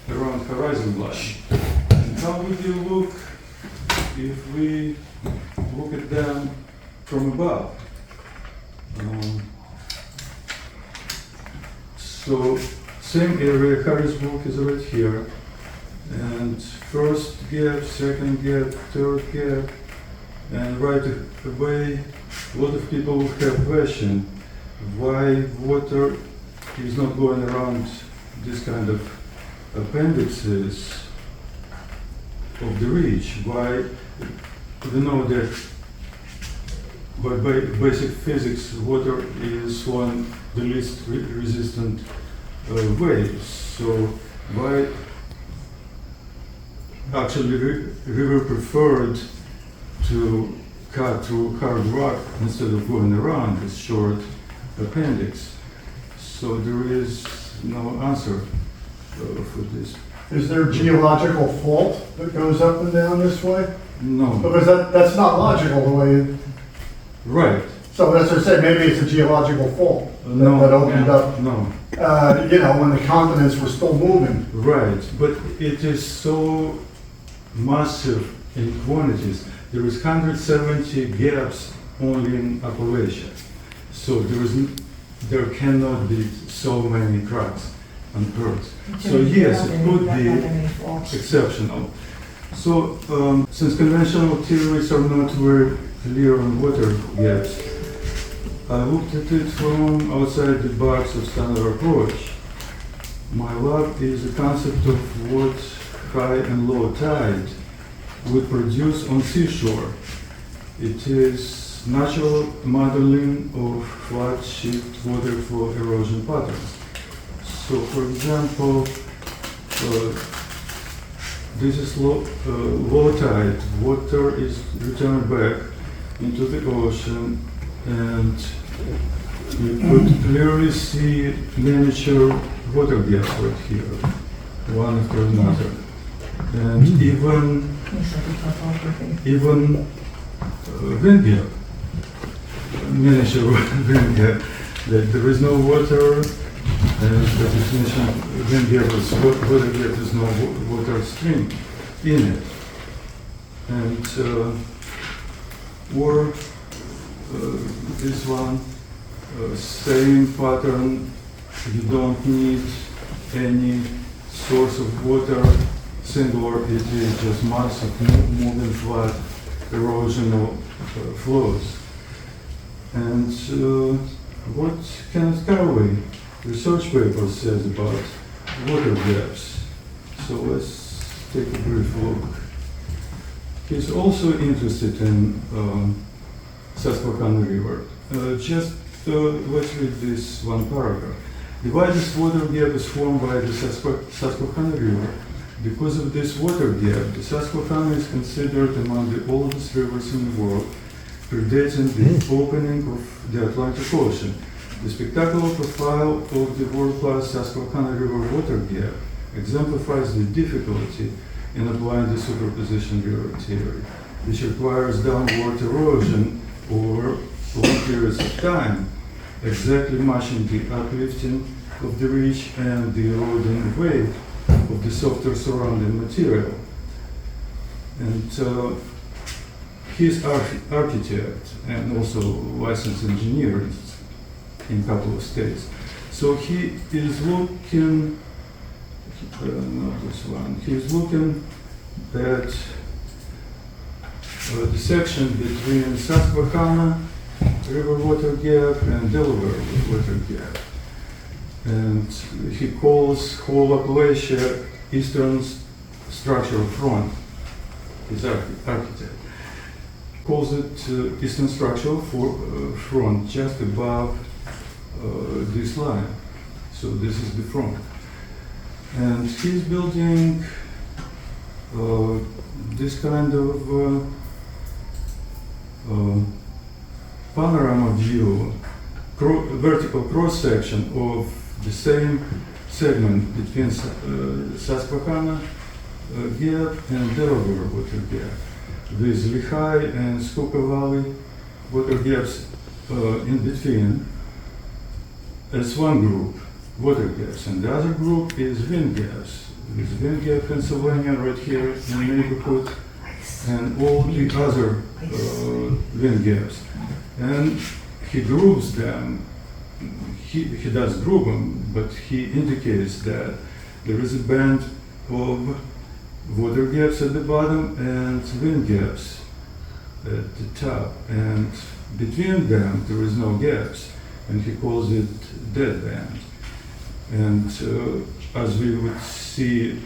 around horizon line. And how would you look if we look at them from above? So same area, Harrisburg is right here, and first gap, second gap, third gap, and right away a lot of people have question why water is not going around this kind of appendixes of the ridge. Why? We know that by basic physics water is one the least resistant waves. So why actually river preferred to cut through hard rock instead of going around this short appendix? So there is no answer for this. Is there geological fault that goes up and down this way? No. Because that's not logical the way it, Right. so that's what I said, maybe it's a geological fault No. that opened up, No. when the continents were still moving. Right. But it is so massive in quantities. There is 170 gaps only in Appalachia. So there cannot be so many cracks on Earth. So yes, it could be exceptional. So since conventional theories are not very clear on water gaps, I looked at it from outside the box of standard approach. My lab is a concept of what high and low tide would produce on seashore. It is natural modeling of flat shift water flow erosion patterns. So for example, this is low tide. Water is returned back into the ocean, and you could clearly see miniature water gaps right here, one after another. And even Windgap, miniature Windgap, that there is no water, and the definition of Windgap is water gap is no water stream in it. And or this one, same pattern, you don't need any source of water, singular, it is just massive moving flat erosional flows. And what Kenneth Carraway research paper says about water gaps. So let's take a brief look. He's also interested in Susquehanna River. Let's read this one paragraph. The widest water gap is formed by the Susquehanna River. Because of this water gap, the Susquehanna is considered among the oldest rivers in the world, predating the opening of the Atlantic Ocean. The spectacular profile of the world-class Susquehanna River water gap exemplifies the difficulty in applying the superposition river theory, which requires downward erosion over long periods of time, exactly matching the uplifting of the ridge and the eroding away of the softer surrounding material. And he's architect and also licensed engineer in a couple of states. So he is looking, not this one, he's looking at the section between Susquehanna River water gap and Delaware water gap. And he calls whole Appalachia Eastern Structural Front, his architect. Calls it Eastern Structural Front, just above this line. So this is the front. And he's building this kind of panorama view, vertical cross-section of the same segment between Susquehanna Gap and Delaware water gap, with Lehigh and Schuylkill Valley water gaps in between as one group, water gaps, and the other group is wind gaps, with Windgap, Pennsylvania, right here in the neighborhood, and all the other Windgaps. And he groups them. He does group them, but he indicates that there is a band of water gaps at the bottom and wind gaps at the top, and between them there is no gaps, and he calls it dead band. And as we would see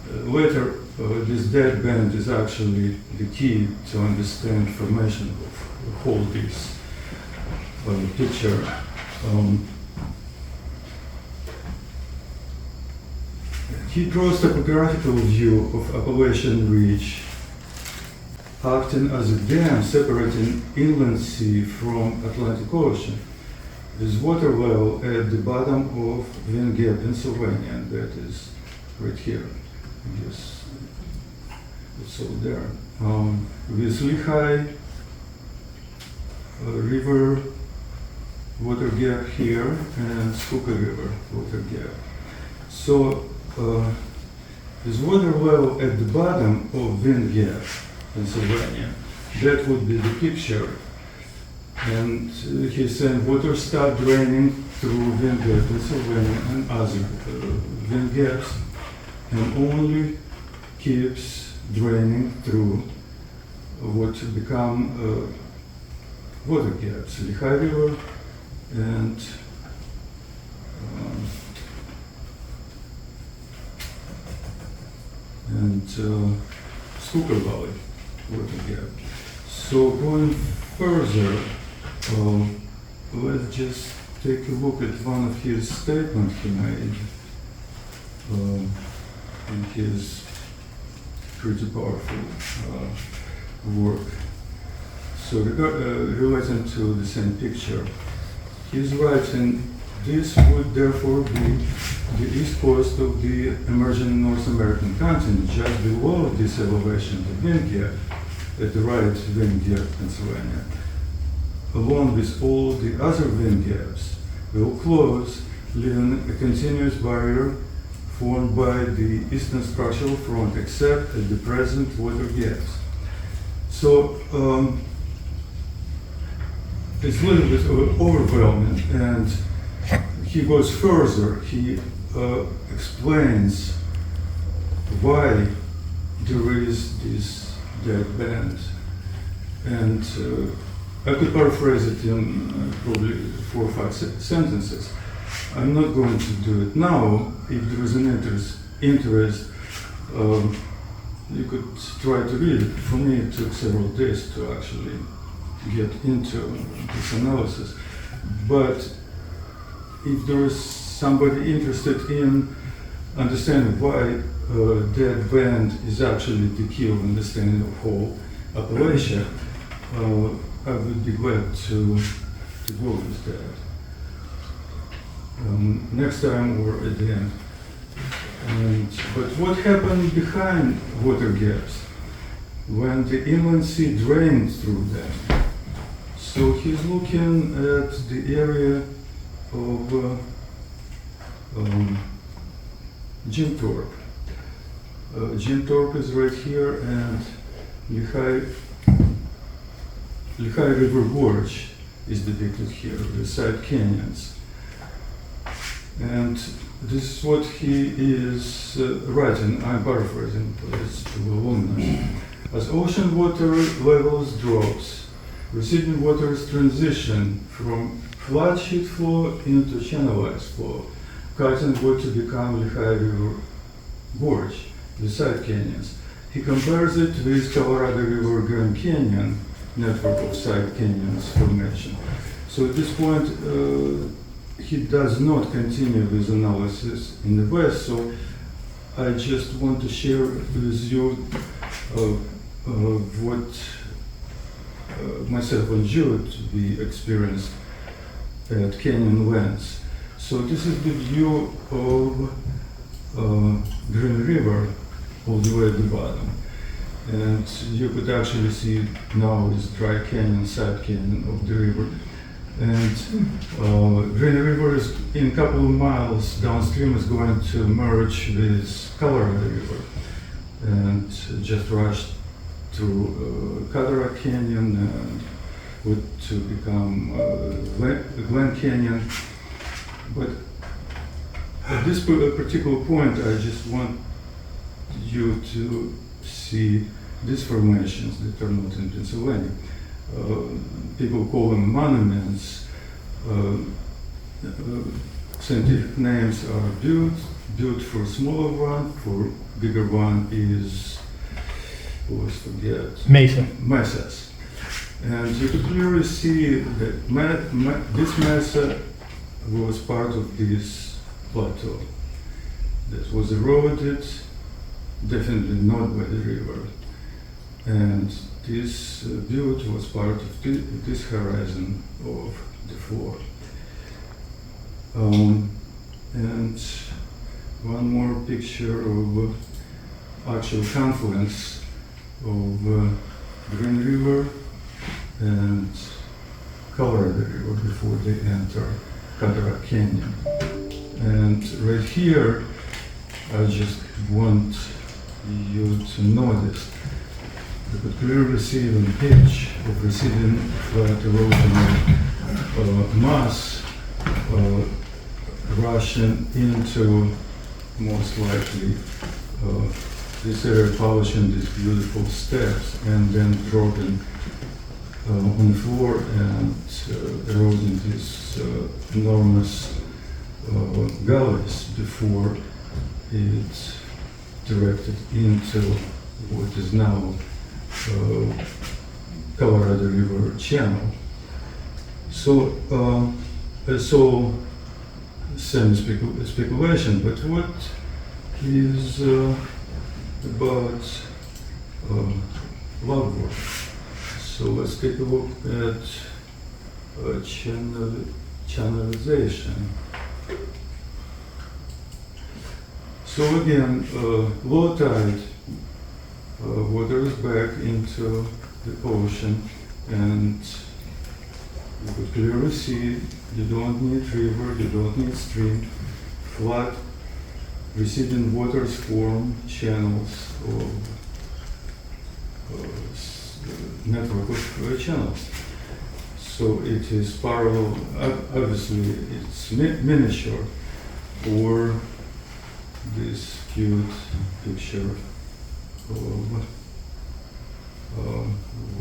later, this dead band is actually the key to understand formation of all this picture. He draws topographical view of Appalachian Ridge, acting as a dam separating inland sea from Atlantic Ocean. There's water level at the bottom of Windgap, Pennsylvania, and that is right here. I guess it's all there. With Lehigh River water gap here and Schuylkill River water gap. So there's water level at the bottom of Windgap, Pennsylvania. That would be the picture. And he's saying water start draining through Windgap, Pennsylvania, and other wind gaps, and only keeps draining through what become water gaps, Lehigh River and Schuylkill Valley water gap. So going further, let's just take a look at one of his statements he made in his pretty powerful work. So relating to the same picture, he's writing, this would therefore be the east coast of the emerging North American continent, just below this elevation, the Windgap, at the right Windgap, Pennsylvania, along with all the other wind gaps, will close, leaving a continuous barrier formed by the eastern structural front, except at the present water gaps. So it's a little bit overwhelming, and he goes further. He explains why there is this dead band, and I could paraphrase it in probably 4 or 5 sentences. I'm not going to do it now. If there is an interest, you could try to read it. For me, it took several days to actually get into this analysis. But if there is somebody interested in understanding why dead band is actually the key of understanding of whole Appalachia, I would be glad to go with that. Next time or at the end. But what happened behind water gaps when the inland sea drained through them? So he's looking at the area of Jintorp. Jintorp is right here, and Lehigh River Gorge is depicted here, the side canyons. And this is what he is writing. I'm paraphrasing, but it's too long now. As ocean water levels drops, receding waters transition from flat sheet flow into channelized flow, cutting what to become Lehigh River Gorge, the side canyons. He compares it with Colorado River Grand Canyon network of side canyons formation. So at this point, he does not continue with analysis in the West, so I just want to share with you what myself and Jude we experienced at Canyon Lands. So this is the view of Green River all the way at the bottom. And you could actually see now this dry canyon, side canyon of the river. And Green River is in a couple of miles downstream is going to merge with Colorado River and just rush through Cataract Canyon and would to become Glen Canyon. But at this particular point, I just want you to see these formations that are not in Pennsylvania. People call them monuments. Scientific names are butte for smaller one, for bigger one is, always forget, mesas. And you could clearly see that this mesa was part of this plateau that was eroded, definitely not by the river. And this butte was part of this horizon of the floor. And one more picture of actual confluence of Green River and Colorado River before they enter Cataract Canyon. And right here, I just want you to notice you could clearly see the pitch of receding flat erosional mass rushing into, most likely, this area polishing these beautiful steps and then dropping on the floor and eroding these enormous gullies before it's directed into what is now Colorado River channel. So it's all semi-speculation, but what is about log work? So let's take a look at channelization. So again, low tide, water is back into the ocean, and you could clearly see you don't need river, you don't need stream. Flat receding waters form channels of network of channels. So it is parallel, obviously it's miniature, or this cute picture of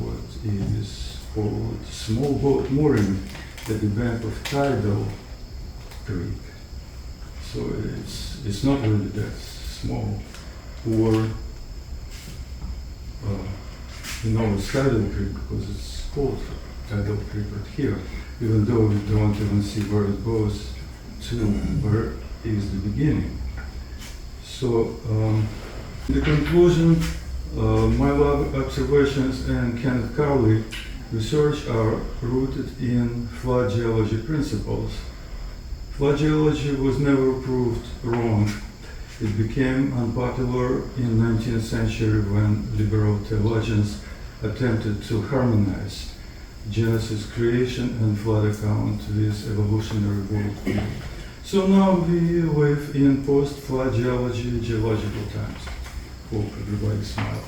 what is called small boat mooring at the bank of Tidal Creek. So it's not really that small. Or it's Tidal Creek because it's called Tidal Creek right here, even though we don't even see where it goes to, where is the beginning. So in the conclusion, my lab observations and Kenneth Carley research are rooted in flood geology principles. Flood geology was never proved wrong. It became unpopular in 19th century when liberal theologians attempted to harmonize Genesis creation and flood account with evolutionary worldview. So now we live in post-flood geology, geological times. Hope everybody smiled.